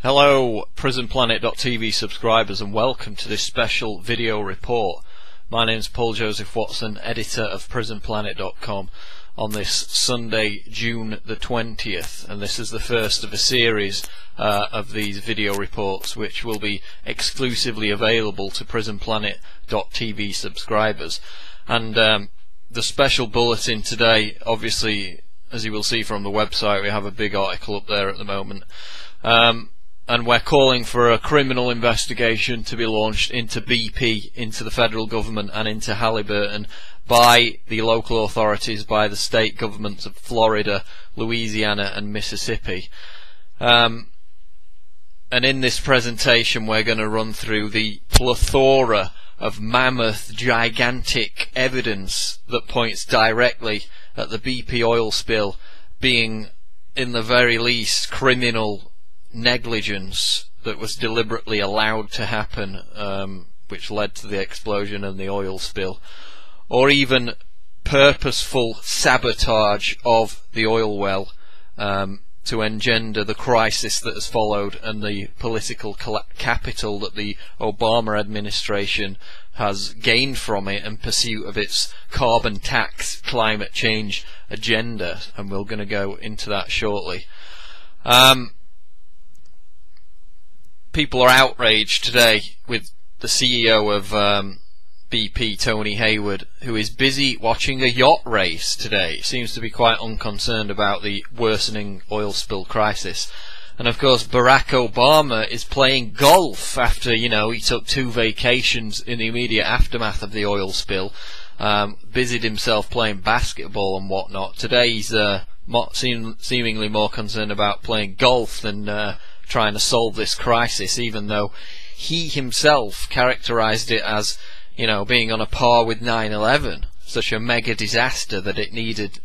Hello PrisonPlanet.tv subscribers, and welcome to this special video report. My name is Paul Joseph Watson, editor of PrisonPlanet.com, on this Sunday, June the 20th, and this is the first of a series of these video reports which will be exclusively available to PrisonPlanet.tv subscribers. And the special bulletin today, obviously, as you will see from the website, we have a big article up there at the moment. And we're calling for a criminal investigation to be launched into BP, into the federal government and into Halliburton by the local authorities, by the state governments of Florida, Louisiana and Mississippi. And in this presentation we're going to run through the plethora of mammoth, gigantic evidence that points directly at the BP oil spill being, in the very least, criminal negligence that was deliberately allowed to happen, which led to the explosion and the oil spill, or even purposeful sabotage of the oil well to engender the crisis that has followed and the political capital that the Obama administration has gained from it in pursuit of its carbon tax climate change agenda, and we're going to go into that shortly. People are outraged today with the CEO of BP, Tony Hayward, who is busy watching a yacht race today. Seems to be quite unconcerned about the worsening oil spill crisis. And of course Barack Obama is playing golf after, he took 2 vacations in the immediate aftermath of the oil spill, busied himself playing basketball and whatnot. Today he's seemingly more concerned about playing golf than trying to solve this crisis, even though he himself characterized it as, being on a par with 9/11, such a mega disaster that it needed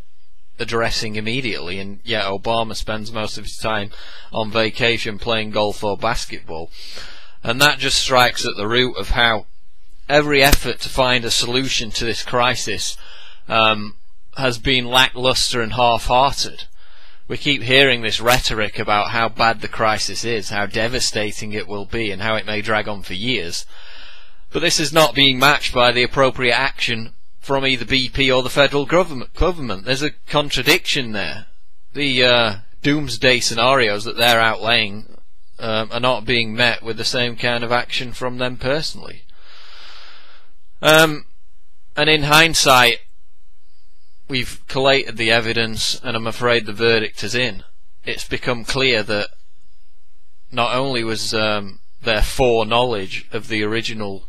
addressing immediately. And yet Obama spends most of his time on vacation playing golf or basketball. And that just strikes at the root of how every effort to find a solution to this crisis has been lackluster and half-hearted. We keep hearing this rhetoric about how bad the crisis is, how devastating it will be, and how it may drag on for years. But this is not being matched by the appropriate action from either BP or the federal government. There's a contradiction there. The doomsday scenarios that they're outlaying are not being met with the same kind of action from them personally. And in hindsight, we've collated the evidence, and I'm afraid the verdict is in. It's become clear that not only was there foreknowledge of the original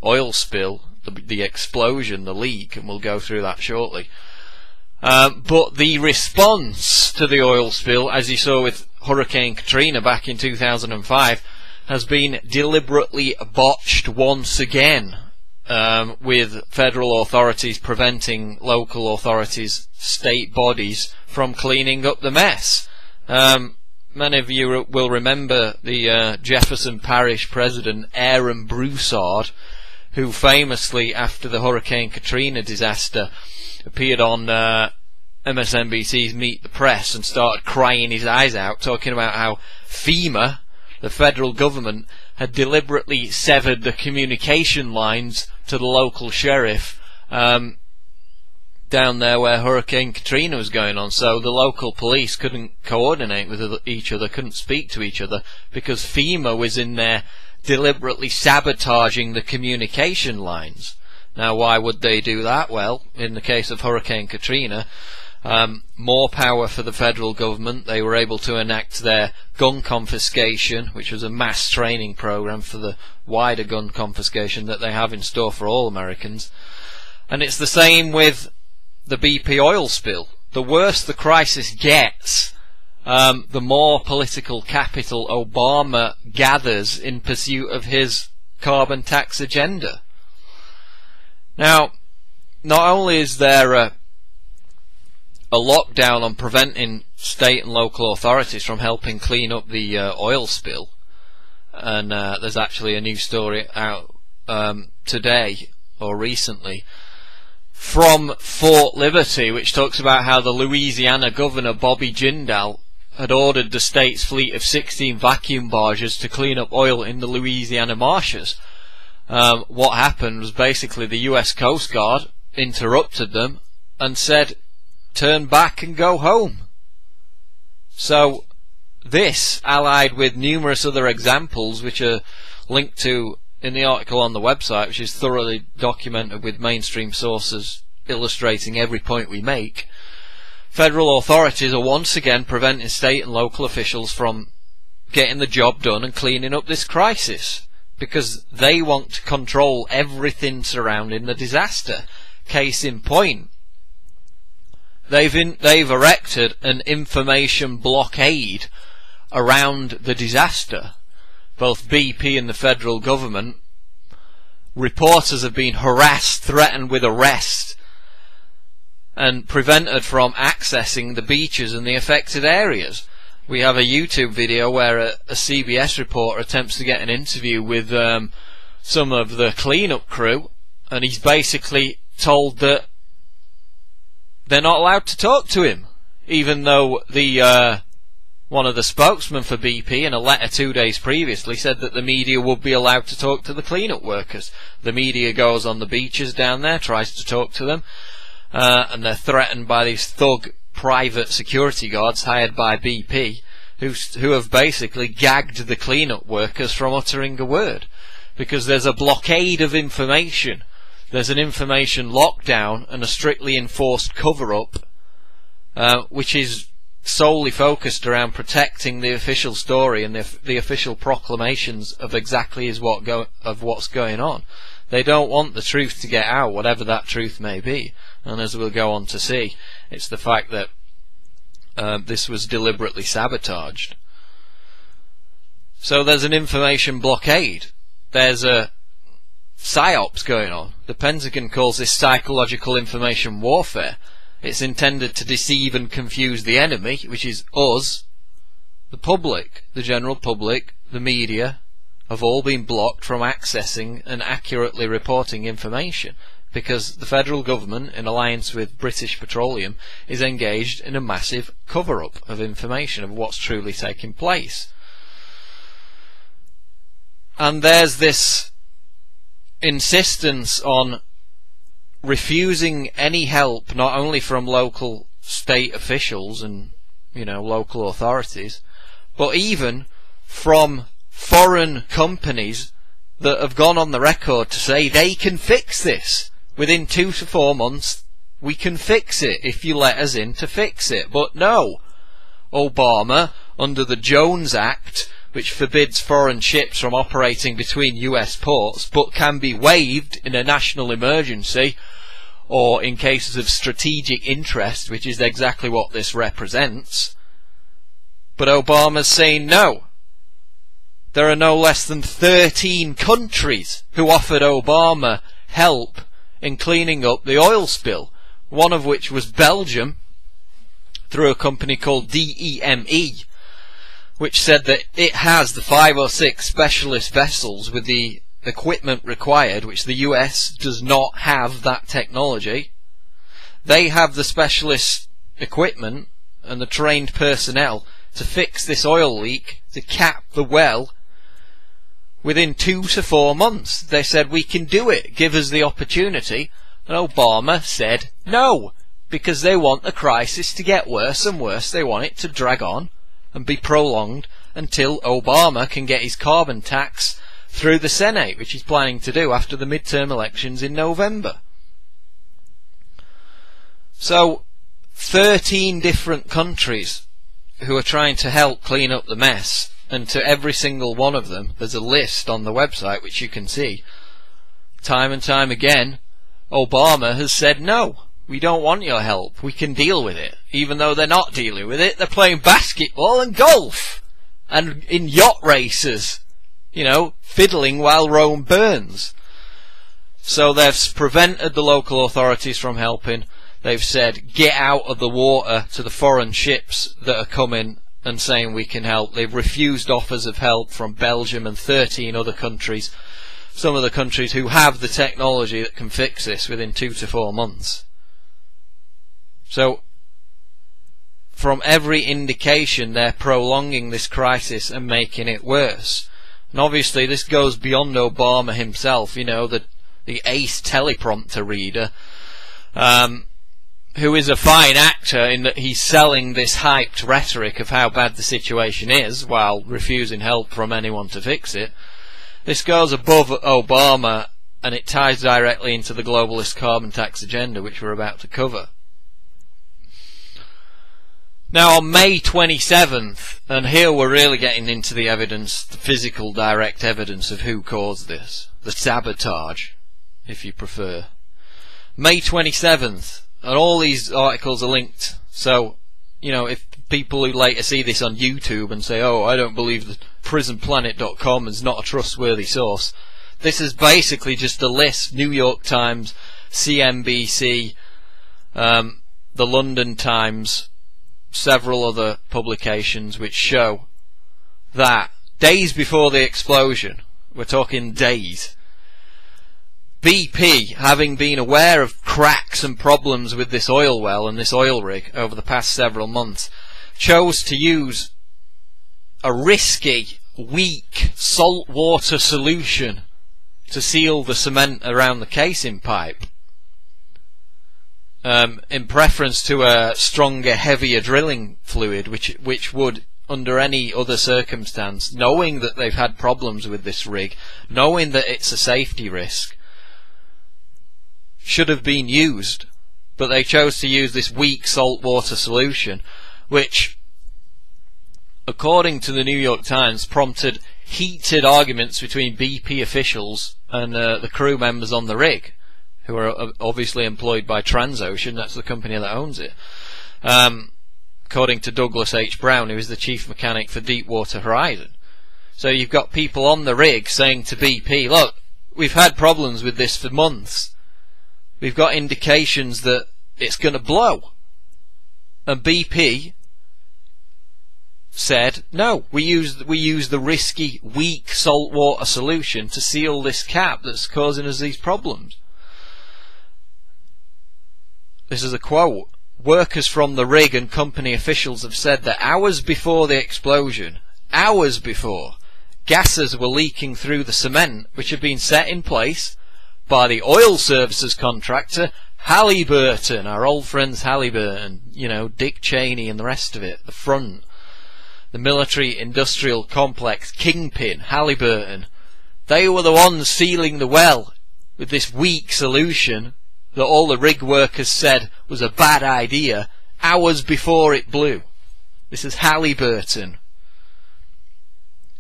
oil spill, the explosion, the leak, and we'll go through that shortly, but the response to the oil spill, as you saw with Hurricane Katrina back in 2005, has been deliberately botched once again. With federal authorities preventing local authorities, state bodies, from cleaning up the mess. Many of you will remember the Jefferson Parish president, Aaron Broussard, who famously, after the Hurricane Katrina disaster, appeared on MSNBC's Meet the Press and started crying his eyes out, talking about how FEMA, the federal government, had deliberately severed the communication lines to the local sheriff down there where Hurricane Katrina was going on, so the local police couldn't coordinate with each other, couldn't speak to each other, because FEMA was in there deliberately sabotaging the communication lines. Now, why would they do that? Well, in the case of Hurricane Katrina, more power for the federal government. They were able to enact their gun confiscation, which was a mass training program for the wider gun confiscation that they have in store for all Americans. And it's the same with the BP oil spill. The worse the crisis gets, the more political capital Obama gathers in pursuit of his carbon tax agenda. Now, not only is there a lockdown on preventing state and local authorities from helping clean up the oil spill, and there's actually a new story out today or recently from Fort Liberty which talks about how the Louisiana governor Bobby Jindal had ordered the state's fleet of 16 vacuum barges to clean up oil in the Louisiana marshes. What happened was basically the US Coast Guard interrupted them and said, turn back and go home. So this, allied with numerous other examples which are linked to in the article on the website, which is thoroughly documented with mainstream sources illustrating every point we make, federal authorities are once again preventing state and local officials from getting the job done and cleaning up this crisis, because they want to control everything surrounding the disaster. Case in point, they've erected an information blockade around the disaster. Both BP and the federal government, reporters have been harassed, threatened with arrest, and prevented from accessing the beaches and the affected areas. We have a YouTube video where a CBS reporter attempts to get an interview with some of the cleanup crew, and he's basically told that they're not allowed to talk to him, even though the one of the spokesmen for BP in a letter 2 days previously said that the media would be allowed to talk to the cleanup workers. The media goes on the beaches down there, tries to talk to them, and they're threatened by these thug private security guards hired by BP, who have basically gagged the cleanup workers from uttering a word, because there's a blockade of information. There's an information lockdown and a strictly enforced cover-up, which is solely focused around protecting the official story and the official proclamations of exactly what's going on. They don't want the truth to get out, whatever that truth may be. And as we'll go on to see, it's the fact that this was deliberately sabotaged. So there's an information blockade. There's a psyops going on. The Pentagon calls this psychological information warfare. It's intended to deceive and confuse the enemy, which is us, the public, the general public, the media, have all been blocked from accessing and accurately reporting information, because the federal government, in alliance with British Petroleum, is engaged in a massive cover-up of information of what's truly taking place. And there's this insistence on refusing any help, not only from local state officials and local authorities, but even from foreign companies that have gone on the record to say they can fix this within 2 to 4 months. We can fix it if you let us in to fix it. But no, Obama, under the Jones Act, which forbids foreign ships from operating between US ports, but can be waived in a national emergency or in cases of strategic interest, which is exactly what this represents. But Obama's saying no. There are no less than 13 countries who offered Obama help in cleaning up the oil spill, one of which was Belgium, through a company called DEME, which said that it has the 5 or 6 specialist vessels with the equipment required, which the US does not have that technology. They have the specialist equipment and the trained personnel to fix this oil leak, to cap the well within 2 to 4 months. They said, we can do it, give us the opportunity. And Obama said no, because they want the crisis to get worse and worse. They want it to drag on and be prolonged until Obama can get his carbon tax through the Senate, which he's planning to do after the midterm elections in November. So 13 different countries who are trying to help clean up the mess, and to every single one of them there's a list on the website which you can see. Time and time again, Obama has said no, we don't want your help, we can deal with it. Even though they're not dealing with it, they're playing basketball and golf and in yacht races, fiddling while Rome burns. So they've prevented the local authorities from helping. They've said, get out of the water to the foreign ships that are coming and saying we can help. They've refused offers of help from Belgium and 13 other countries, some of the countries who have the technology that can fix this within 2 to 4 months. So from every indication they're prolonging this crisis and making it worse. And obviously this goes beyond Obama himself, you know, the ace teleprompter reader, who is a fine actor in that he's selling this hyped rhetoric of how bad the situation is while refusing help from anyone to fix it. This goes above Obama, and it ties directly into the globalist carbon tax agenda, which we're about to cover. Now on May 27th, and here we're really getting into the evidence, the physical direct evidence of who caused this, the sabotage, if you prefer. May 27th, and all these articles are linked, so, you know, if people who later see this on YouTube and say, oh, I don't believe that prisonplanet.com is not a trustworthy source, this is basically just a list, New York Times, CNBC, the London Times, several other publications which show that days before the explosion, we're talking days, BP, having been aware of cracks and problems with this oil well and this oil rig over the past several months, chose to use a risky, weak saltwater solution to seal the cement around the casing pipe, in preference to a stronger, heavier drilling fluid, which would, under any other circumstance, knowing that they've had problems with this rig, knowing that it's a safety risk, should have been used, but they chose to use this weak saltwater solution, which, according to the New York Times, prompted heated arguments between BP officials and the crew members on the rig, who are obviously employed by Transocean, that's the company that owns it, according to Douglas H. Brown, who is the chief mechanic for Deepwater Horizon. So you've got people on the rig saying to BP, look, we've had problems with this for months. We've got indications that it's going to blow. And BP said, no, we use the risky, weak saltwater solution to seal this cap that's causing us these problems. This is a quote. Workers from the rig and company officials have said that hours before the explosion, gases were leaking through the cement which had been set in place by the oil services contractor Halliburton, our old friends Halliburton, you know, Dick Cheney and the rest of it, the front, the military industrial complex kingpin Halliburton. They were the ones sealing the well with this weak solution that all the rig workers said was a bad idea hours before it blew. This is Halliburton.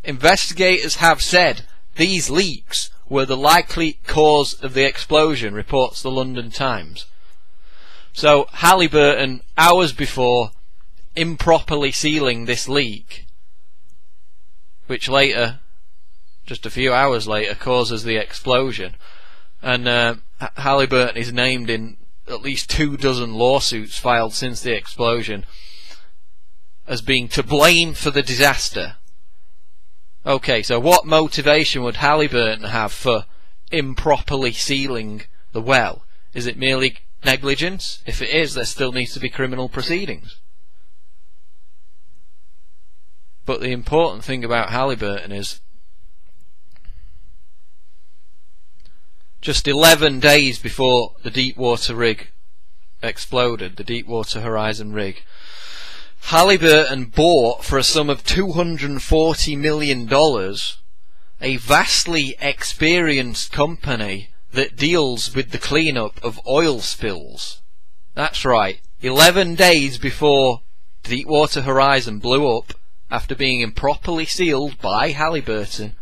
Investigators have said these leaks were the likely cause of the explosion, reports the London Times. So Halliburton, hours before, improperly sealing this leak, which later, just a few hours later, causes the explosion. And Halliburton is named in at least 24 lawsuits filed since the explosion as being to blame for the disaster. Okay, so what motivation would Halliburton have for improperly sealing the well? Is it merely negligence? If it is, there still needs to be criminal proceedings. But the important thing about Halliburton is just 11 days before the Deepwater rig exploded, the Deepwater Horizon rig, Halliburton bought for a sum of $240 million a vastly experienced company that deals with the cleanup of oil spills. That's right, 11 days before Deepwater Horizon blew up after being improperly sealed by Halliburton,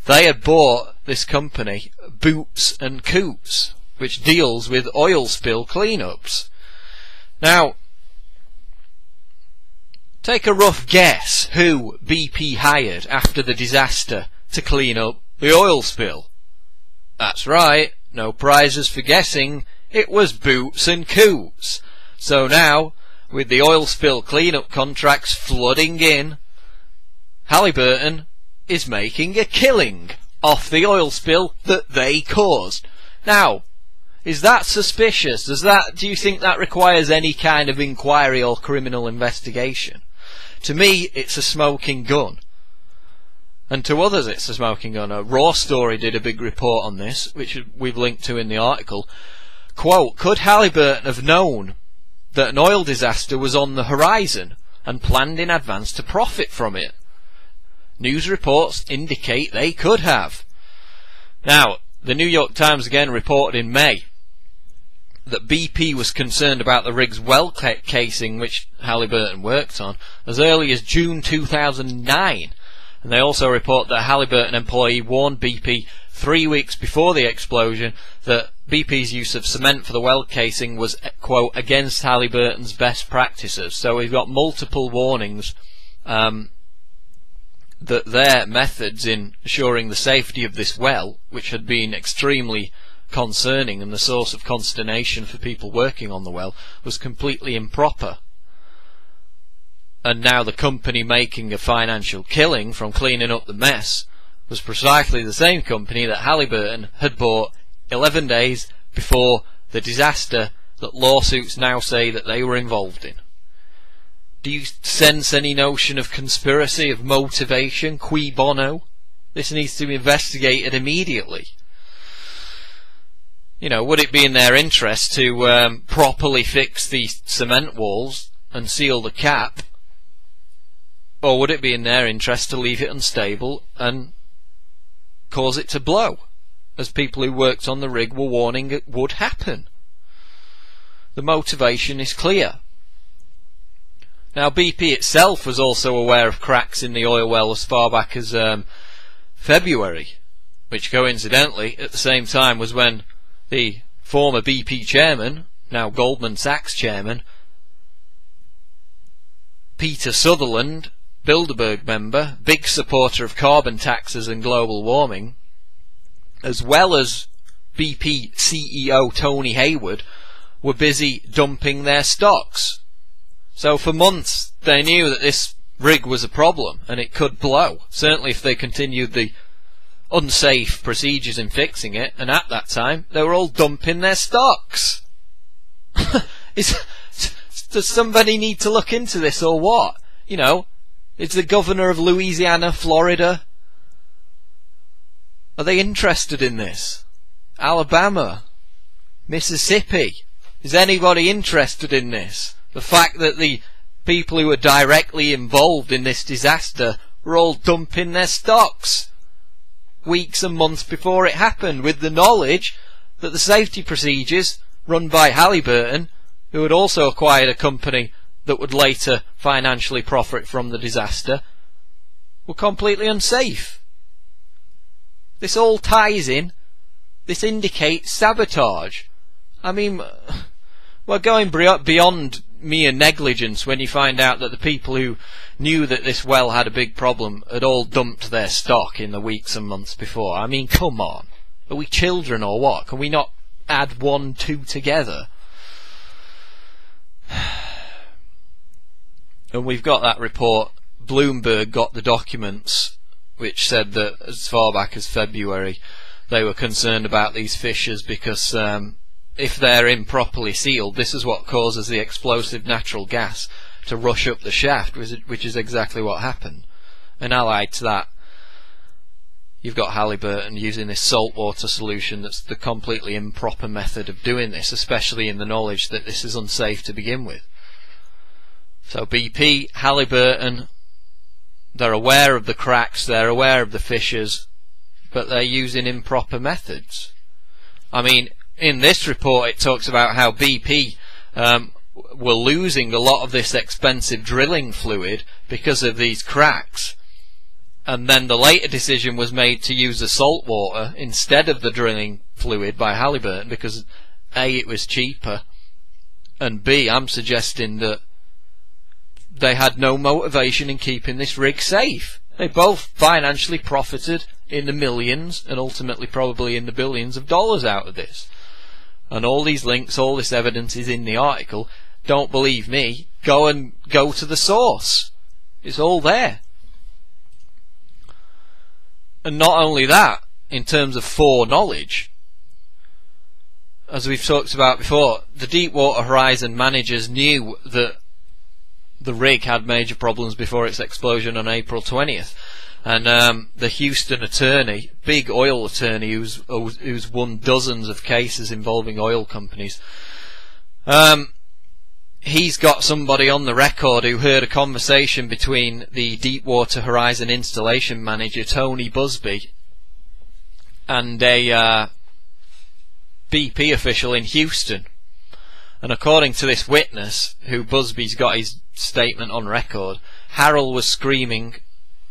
they had bought this company, Boots and Coots, which deals with oil spill cleanups. Now, take a rough guess who BP hired after the disaster to clean up the oil spill. That's right, no prizes for guessing, it was Boots and Coots. So now, with the oil spill cleanup contracts flooding in, Halliburton is making a killing off the oil spill that they caused. Now, Is that suspicious? Do you think that requires any kind of inquiry or criminal investigation? To me, it's a smoking gun. And to others it's a smoking gun. A Raw Story did a big report on this, which we've linked to in the article. Quote, could Halliburton have known that an oil disaster was on the horizon and planned in advance to profit from it? News reports indicate they could have. Now, the New York Times again reported in May that BP was concerned about the rig's well casing which Halliburton worked on as early as June 2009. And they also report that a Halliburton employee warned BP 3 weeks before the explosion that BP's use of cement for the well casing was, quote, against Halliburton's best practices. So we've got multiple warnings that their methods in assuring the safety of this well, which had been extremely concerning and the source of consternation for people working on the well, was completely improper. And now the company making a financial killing from cleaning up the mess was precisely the same company that Halliburton had bought 11 days before the disaster that lawsuits now say that they were involved in. Do you sense any notion of conspiracy, of motivation, cui bono? This needs to be investigated immediately. You know, would it be in their interest to properly fix the cement walls and seal the cap? Or would it be in their interest to leave it unstable and cause it to blow, as people who worked on the rig were warning it would happen? The motivation is clear. Now, BP itself was also aware of cracks in the oil well as far back as February, which coincidentally at the same time was when the former BP chairman, now Goldman Sachs chairman, Peter Sutherland, Bilderberg member, big supporter of carbon taxes and global warming, as well as BP CEO Tony Hayward, were busy dumping their stocks. So for months they knew that this rig was a problem and it could blow, certainly if they continued the unsafe procedures in fixing it, and at that time they were all dumping their stocks. Does somebody need to look into this or what? You know, is the governor of Louisiana, Florida, are they interested in this? Alabama, Mississippi, is anybody interested in this? The fact that the people who were directly involved in this disaster were all dumping their stocks weeks and months before it happened, with the knowledge that the safety procedures run by Halliburton, who had also acquired a company that would later financially profit from the disaster, were completely unsafe. This all ties in. This indicates sabotage. I mean, we're going beyond mere negligence when you find out that the people who knew that this well had a big problem had all dumped their stock in the weeks and months before. I mean, come on. Are we children or what? Can we not add 1, 2 together? And we've got that report. Bloomberg got the documents which said that as far back as February they were concerned about these fissures because if they're improperly sealed, this is what causes the explosive natural gas to rush up the shaft, which is exactly what happened. And allied to that, you've got Halliburton using this saltwater solution that's the completely improper method of doing this, especially in the knowledge that this is unsafe to begin with. So BP, Halliburton, they're aware of the cracks, they're aware of the fissures, but they're using improper methods. I mean, in this report it talks about how BP were losing a lot of this expensive drilling fluid because of these cracks, and then the later decision was made to use the salt water instead of the drilling fluid by Halliburton because A, it was cheaper, and B, I'm suggesting that they had no motivation in keeping this rig safe. They both financially profited in the millions and ultimately probably in the billions of dollars out of this. And all these links, all this evidence is in the article. Don't believe me, go to the source. It's all there. And not only that, in terms of foreknowledge, as we've talked about before, the Deepwater Horizon managers knew that the rig had major problems before its explosion on April 20th. And the Houston attorney, big oil attorney who's won dozens of cases involving oil companies, he's got somebody on the record who heard a conversation between the Deepwater Horizon installation manager, Tony Busby, and a BP official in Houston. And according to this witness, who Busby's got his statement on record, Harrell was screaming.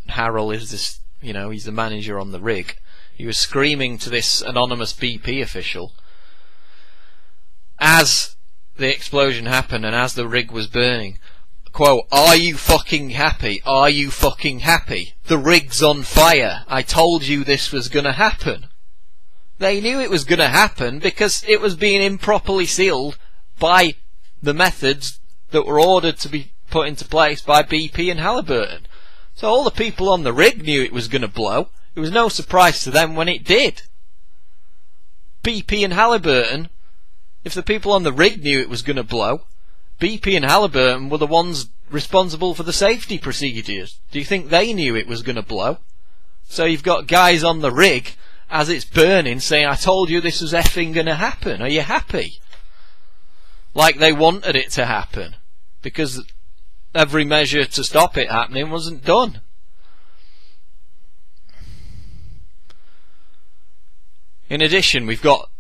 Harrell is this, he's the manager on the rig. He was screaming to this anonymous BP official as the explosion happened and as the rig was burning, quote, "Are you fucking happy? Are you fucking happy? The rig's on fire. I told you this was gonna happen." They knew it was gonna happen because it was being improperly sealed by the methods that were ordered to be put into place by BP and Halliburton. So all the people on the rig knew it was going to blow. It was no surprise to them when it did. BP and Halliburton, if the people on the rig knew it was going to blow, BP and Halliburton were the ones responsible for the safety procedures. Do you think they knew it was going to blow? So you've got guys on the rig as it's burning saying, "I told you this was effing going to happen. Are you happy?" Like they wanted it to happen, because every measure to stop it happening wasn't done. In addition, we've got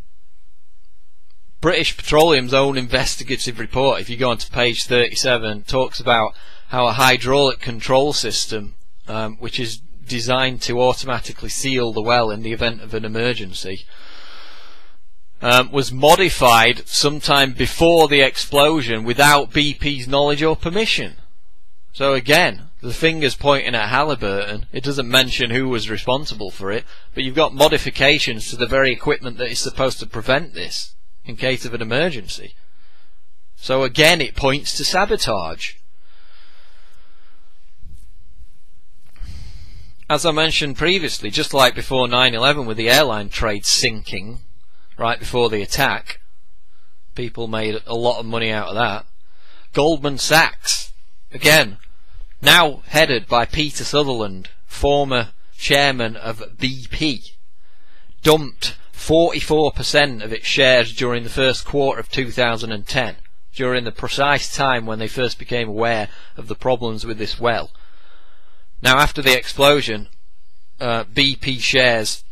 British Petroleum's own investigative report. If you go on to page 37, talks about how a hydraulic control system, which is designed to automatically seal the well in the event of an emergency, was modified sometime before the explosion without BP's knowledge or permission. So again, the finger's pointing at Halliburton. It doesn't mention who was responsible for it, but you've got modifications to the very equipment that is supposed to prevent this in case of an emergency. So again, it points to sabotage. As I mentioned previously, just like before 9/11 with the airline trade sinking right before the attack, people made a lot of money out of that. Goldman Sachs, again, now headed by Peter Sutherland, former chairman of BP, dumped 44% of its shares during the first quarter of 2010, during the precise time when they first became aware of the problems with this well. Now, after the explosion, BP shares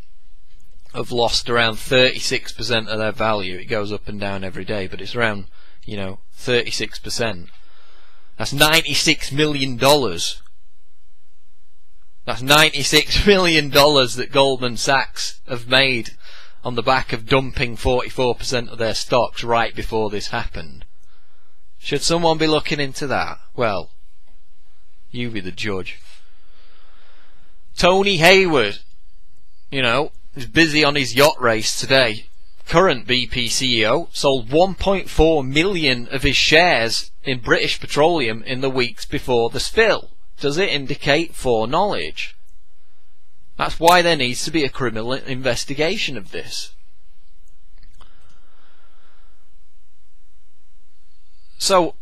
have lost around 36% of their value. It goes up and down every day, but it's around, 36%. That's $96 million. That's $96 million that Goldman Sachs have made on the back of dumping 44% of their stocks right before this happened. Should someone be looking into that? Well, you be the judge. Tony Hayward, is busy on his yacht race today. Current BP CEO sold 1.4 million of his shares in British Petroleum in the weeks before the spill. Does it indicate foreknowledge? That's why there needs to be a criminal investigation of this. So,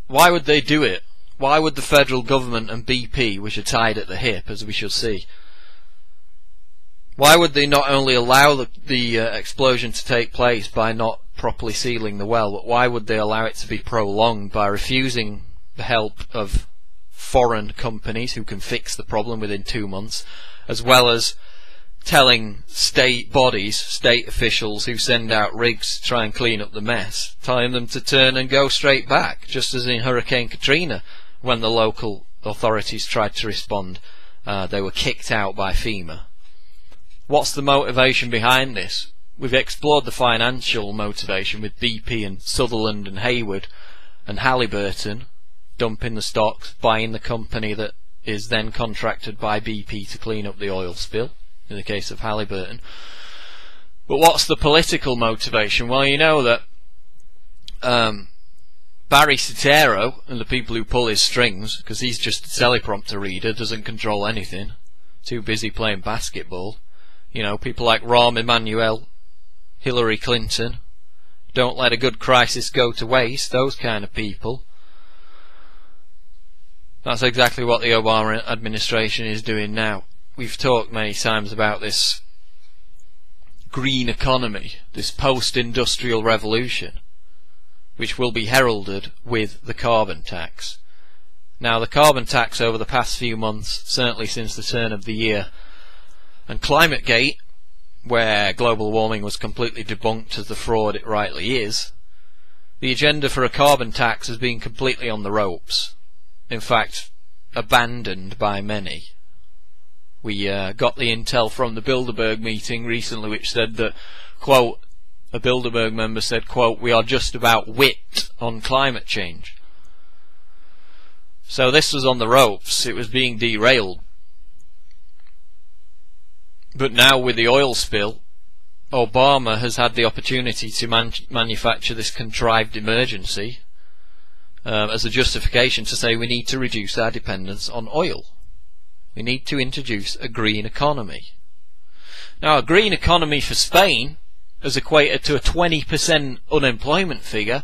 why would they do it? Why would the federal government and BP, which are tied at the hip, as we shall see, why would they not only allow the explosion to take place by not properly sealing the well, but why would they allow it to be prolonged by refusing the help of foreign companies who can fix the problem within 2 months, as well as telling state bodies, state officials who send out rigs to try and clean up the mess, telling them to turn and go straight back, just as in Hurricane Katrina, when the local authorities tried to respond, they were kicked out by FEMA. What's the motivation behind this? We've explored the financial motivation with BP and Sutherland and Hayward and Halliburton dumping the stocks, buying the company that is then contracted by BP to clean up the oil spill, in the case of Halliburton. But what's the political motivation? Well, you know that Barry Soetoro and the people who pull his strings, because he's just a teleprompter reader, doesn't control anything, too busy playing basketball. People like Rahm Emanuel, Hillary Clinton, Don't let a good crisis go to waste, those kind of people. That's exactly what the Obama administration is doing now. We've talked many times about this green economy, this post-industrial revolution, which will be heralded with the carbon tax. Now, the carbon tax over the past few months, certainly since the turn of the year, and ClimateGate, where global warming was completely debunked as the fraud it rightly is, the agenda for a carbon tax has been completely on the ropes. In fact, abandoned by many. We got the intel from the Bilderberg meeting recently, which said that, quote, a Bilderberg member said, quote, "We are just about whipped on climate change." So this was on the ropes, it was being derailed. But now with the oil spill, Obama has had the opportunity to manufacture this contrived emergency as a justification to say we need to reduce our dependence on oil. We need to introduce a green economy. Now, a green economy for Spain has equated to a 20% unemployment figure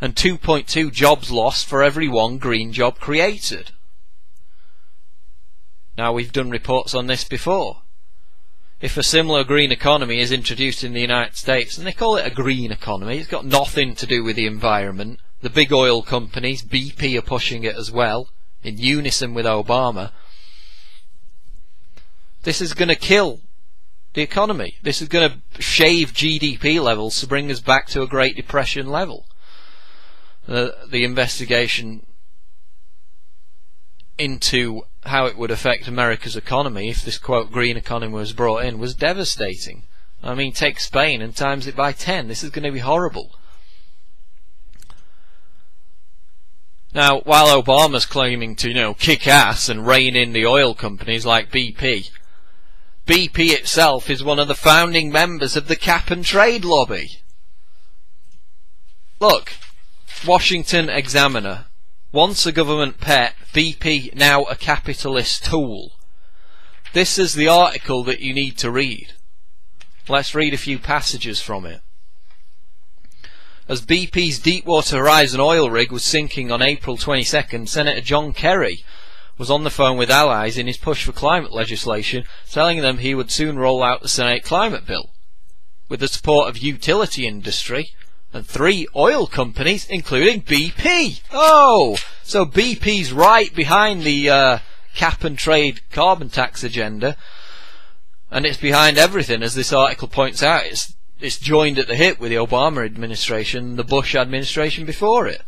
and 2.2 jobs lost for every one green job created. Now, we've done reports on this before. If a similar green economy is introduced in the United States, and they call it a green economy, it's got nothing to do with the environment. The big oil companies, BP, are pushing it as well, in unison with Obama. This is going to kill the economy. This is going to shave GDP levels to bring us back to a Great Depression level. The investigation into how it would affect America's economy if this, quote, green economy was brought in was devastating. I mean, take Spain and times it by 10. This is going to be horrible. Now, while Obama's claiming to, kick ass and rein in the oil companies like BP, BP itself is one of the founding members of the cap and trade lobby. Look, Washington Examiner. Once a government pet, BP now a capitalist tool. This is the article that you need to read. Let's read a few passages from it. As BP's Deepwater Horizon oil rig was sinking on April 22nd, Senator John Kerry was on the phone with allies in his push for climate legislation, telling them he would soon roll out the Senate climate bill. With the support of utility industry and 3 oil companies, including BP. Oh! So BP's right behind the cap and trade carbon tax agenda, and it's behind everything, as this article points out. It's joined at the hip with the Obama administration, the Bush administration before it.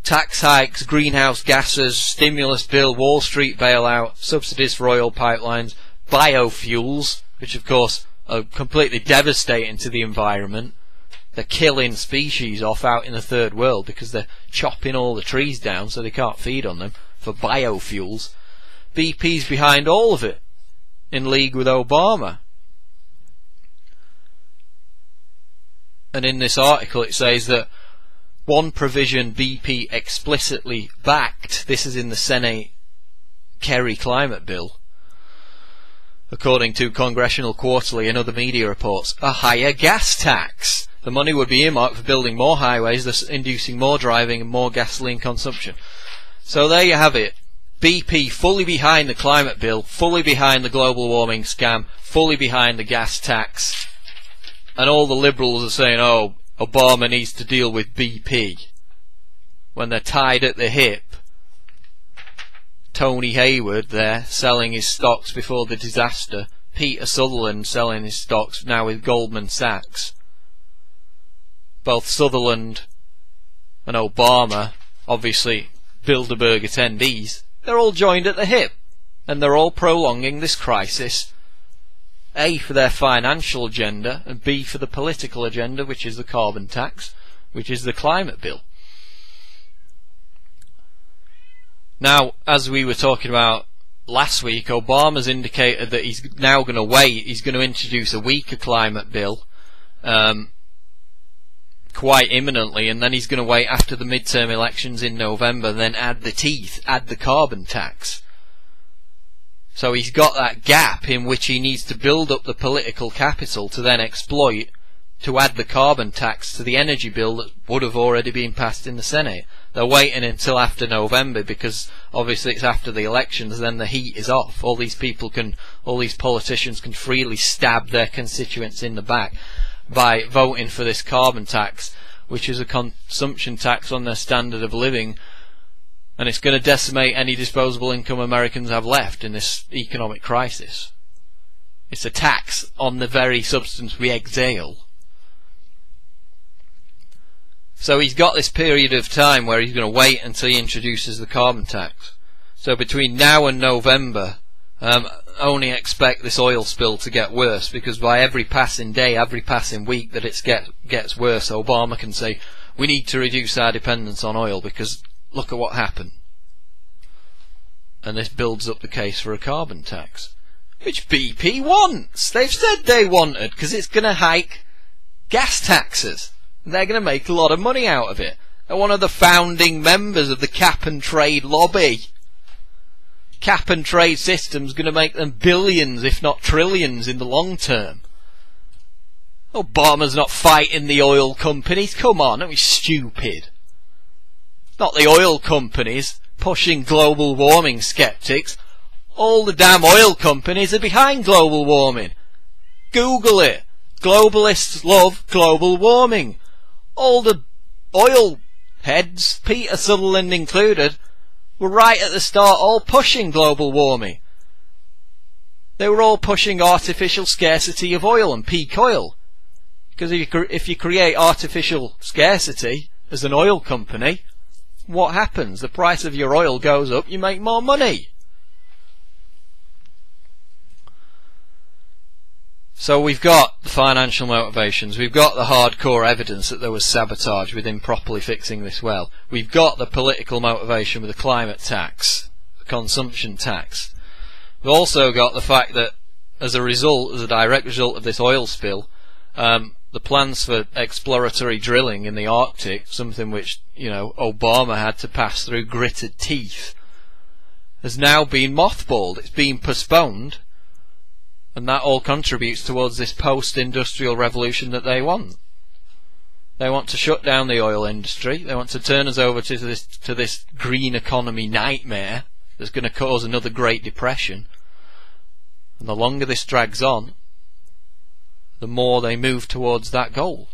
Tax hikes, greenhouse gases, stimulus bill, Wall Street bailout, subsidies for oil pipelines, biofuels, which of course are completely devastating to the environment. They're killing species off out in the third world because they're chopping all the trees down so they can't feed on them for biofuels. BP's behind all of it, in league with Obama. And in this article it says that one provision BP explicitly backed, this is in the Senate Kerry climate bill, according to Congressional Quarterly and other media reports, a higher gas tax. The money would be earmarked for building more highways, thus inducing more driving and more gasoline consumption. So there you have it. BP fully behind the climate bill, fully behind the global warming scam, fully behind the gas tax. And all the liberals are saying, oh, Obama needs to deal with BP. When they're tied at the hip. Tony Hayward there, selling his stocks before the disaster. Peter Sutherland selling his stocks now with Goldman Sachs. Both Sutherland and Obama, obviously Bilderberg attendees, they're all joined at the hip. And they're all prolonging this crisis. A, for their financial agenda, and B, for the political agenda, which is the carbon tax, which is the climate bill. Now, as we were talking about last week, Obama's indicated that he's now going to wait, he's going to introduce a weaker climate bill quite imminently, and then he's going to wait after the midterm elections in November, then add the teeth, add the carbon tax. So he's got that gap in which he needs to build up the political capital to then exploit to add the carbon tax to the energy bill that would have already been passed in the Senate. They're waiting until after November because obviously it's after the elections, then the heat is off. All these politicians can freely stab their constituents in the back by voting for this carbon tax, which is a consumption tax on their standard of living, and it's going to decimate any disposable income Americans have left in this economic crisis. It's a tax on the very substance we exhale. So he's got this period of time where he's going to wait until he introduces the carbon tax. So between now and November, only expect this oil spill to get worse, because by every passing day, every passing week that it gets worse, Obama can say, we need to reduce our dependence on oil because look at what happened. And this builds up the case for a carbon tax, which BP wants. They've said they wanted, because it's going to hike gas taxes. They're going to make a lot of money out of it. They're one of the founding members of the cap and trade lobby. Cap and trade system's going to make them billions, if not trillions, in the long term. Obama's not fighting the oil companies. Come on, don't be stupid. Not the oil companies pushing global warming skeptics. All the damn oil companies are behind global warming. Google it. Globalists love global warming. All the oil heads, Peter Sutherland included, were right at the start all pushing global warming. They were all pushing artificial scarcity of oil and peak oil. Because if you create artificial scarcity as an oil company, what happens? The price of your oil goes up, you make more money. So we've got the financial motivations, we've got the hardcore evidence that there was sabotage with improperly fixing this well, we've got the political motivation with the climate tax, the consumption tax. We've also got the fact that as a direct result of this oil spill, the plans for exploratory drilling in the Arctic, something which, Obama had to pass through gritted teeth, has now been mothballed. It's been postponed. And that all contributes towards this post-industrial revolution that they want. They want to shut down the oil industry. They want to turn us over to this green economy nightmare that's going to cause another Great Depression. And the longer this drags on, the more they move towards that goal.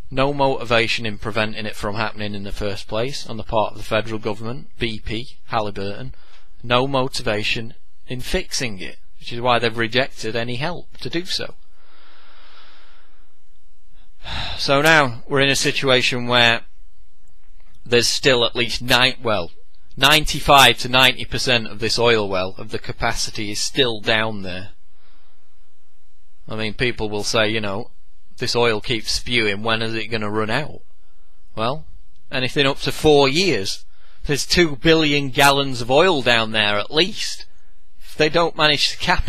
No motivation in preventing it from happening in the first place on the part of the federal government, BP, Halliburton. No motivation in fixing it, which is why they've rejected any help to do so. So now we're in a situation where there's still at least 95 to 90% of this oil well, of the capacity, is still down there. I mean, people will say, this oil keeps spewing, when is it going to run out? Well, anything up to 4 years. There's 2 billion gallons of oil down there at least. If they don't manage to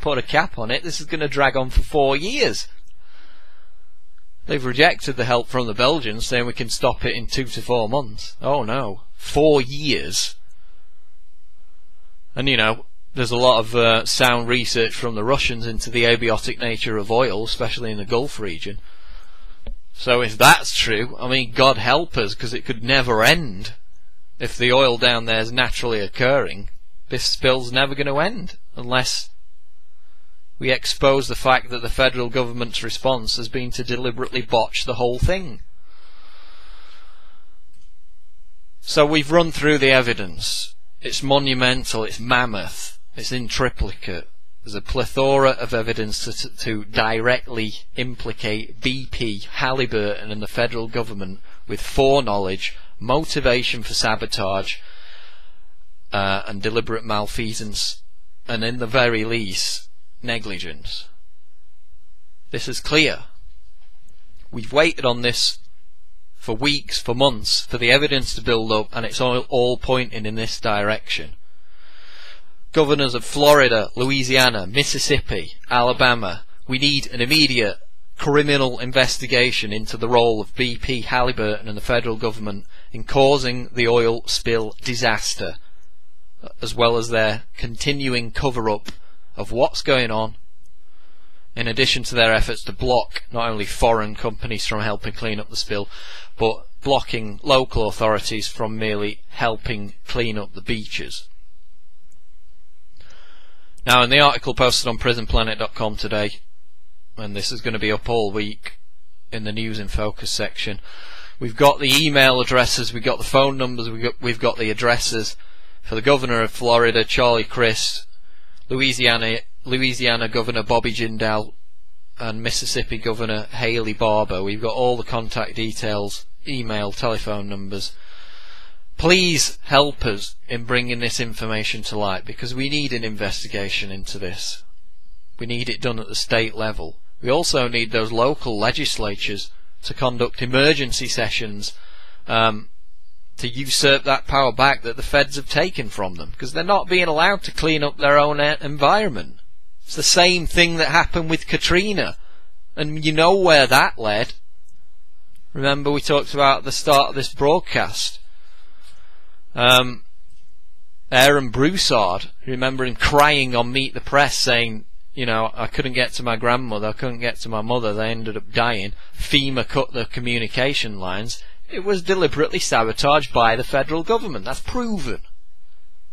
put a cap on it, this is going to drag on for 4 years. They've rejected the help from the Belgians, saying we can stop it in 2 to 4 months. Oh no, 4 years. And there's a lot of sound research from the Russians into the abiotic nature of oil, especially in the Gulf region. So if that's true, I mean, God help us, because it could never end. If the oil down there is naturally occurring, this spill's never going to end, unless we expose the fact that the federal government's response has been to deliberately botch the whole thing. So we've run through the evidence. It's monumental, it's mammoth, it's in triplicate. There's a plethora of evidence to directly implicate BP, Halliburton and the federal government with foreknowledge, motivation for sabotage, and deliberate malfeasance, and in the very least, negligence. This is clear. We've waited on this for weeks, for months, for the evidence to build up, and it's all pointing in this direction. Governors of Florida, Louisiana, Mississippi, Alabama, we need an immediate criminal investigation into the role of BP, Halliburton and the federal government in causing the oil spill disaster, as well as their continuing cover-up of what's going on in addition to their efforts to block not only foreign companies from helping clean up the spill, but blocking local authorities from merely helping clean up the beaches. Now, in the article posted on prisonplanet.com today, and this is going to be up all week in the News in Focus section, we've got the email addresses, we've got the phone numbers, we've got the addresses for the Governor of Florida, Charlie Crist, Louisiana Governor Bobby Jindal, and Mississippi Governor Haley Barbour. We've got all the contact details, email, telephone numbers. Please help us in bringing this information to light, because we need an investigation into this. We need it done at the state level. We also need those local legislatures to conduct emergency sessions to usurp that power back that the feds have taken from them, because they're not being allowed to clean up their own environment. It's the same thing that happened with Katrina, and you know where that led. Remember, we talked about at the start of this broadcast, Aaron Broussard, remember him crying on Meet the Press saying, you know, I couldn't get to my grandmother, I couldn't get to my mother, they ended up dying. FEMA cut the communication lines. It was deliberately sabotaged by the federal government. That's proven.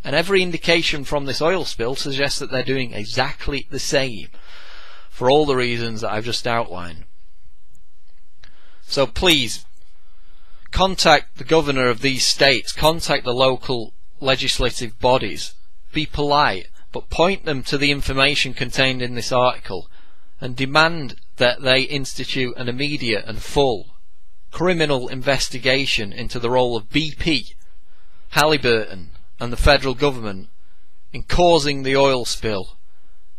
And every indication from this oil spill suggests that they're doing exactly the same, for all the reasons that I've just outlined. So please, contact the governor of these states, contact the local legislative bodies, be polite, but point them to the information contained in this article and demand that they institute an immediate and full criminal investigation into the role of BP, Halliburton and the federal government in causing the oil spill,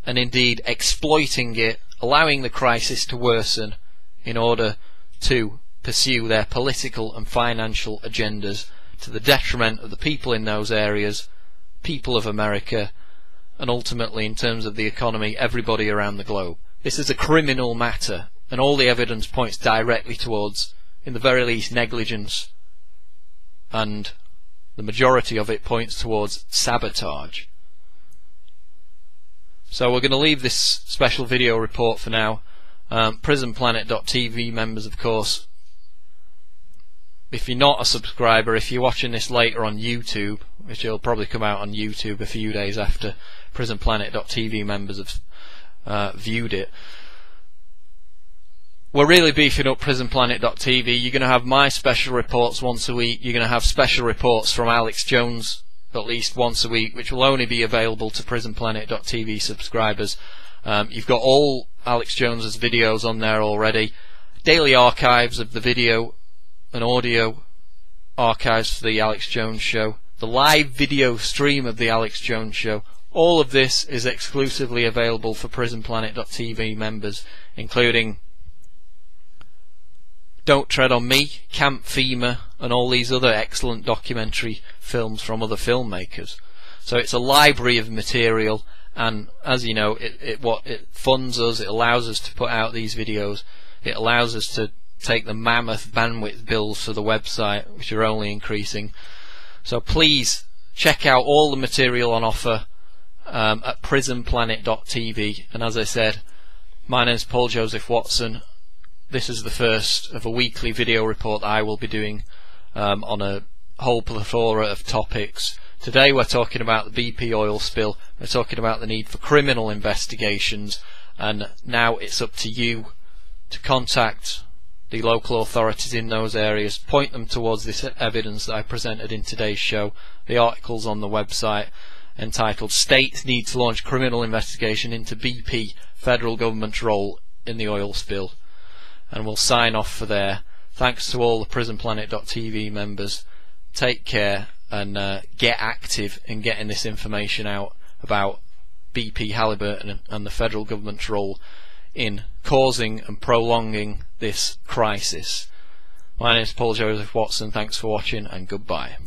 and indeed exploiting it, allowing the crisis to worsen in order to pursue their political and financial agendas to the detriment of the people in those areas, people of America, and ultimately, in terms of the economy, everybody around the globe. This is a criminal matter, and all the evidence points directly towards, in the very least, negligence, and the majority of it points towards sabotage. So we're going to leave this special video report for now. prisonplanet.tv members, of course, if you're not a subscriber, if you're watching this later on YouTube, which will probably come out on YouTube a few days after prisonplanet.tv members have viewed it, we're really beefing up prisonplanet.tv. You're going to have my special reports once a week. You're going to have special reports from Alex Jones at least once a week, which will only be available to prisonplanet.tv subscribers. You've got all Alex Jones's videos on there already. Daily archives of the video and audio archives for the Alex Jones Show. The live video stream of the Alex Jones Show. All of this is exclusively available for prisonplanet.tv members, including Don't Tread on Me, Camp FEMA, and all these other excellent documentary films from other filmmakers. So it's a library of material, and as you know, it funds us, it allows us to put out these videos, it allows us to take the mammoth bandwidth bills for the website, which are only increasing. So please check out all the material on offer at prisonplanet.tv. And as I said, my name is Paul Joseph Watson. This is the first of a weekly video report that I will be doing on a whole plethora of topics. Today we're talking about the BP oil spill, we're talking about the need for criminal investigations, and now it's up to you to contact the local authorities in those areas, point them towards this evidence that I presented in today's show. The article's on the website entitled States Need to Launch Criminal Investigation into BP Federal Government's Role in the Oil Spill. And we'll sign off for there. Thanks to all the prisonplanet.tv members. Take care and get active in getting this information out about BP, Halliburton and the federal government's role in causing and prolonging this crisis. My name is Paul Joseph Watson. Thanks for watching, and goodbye.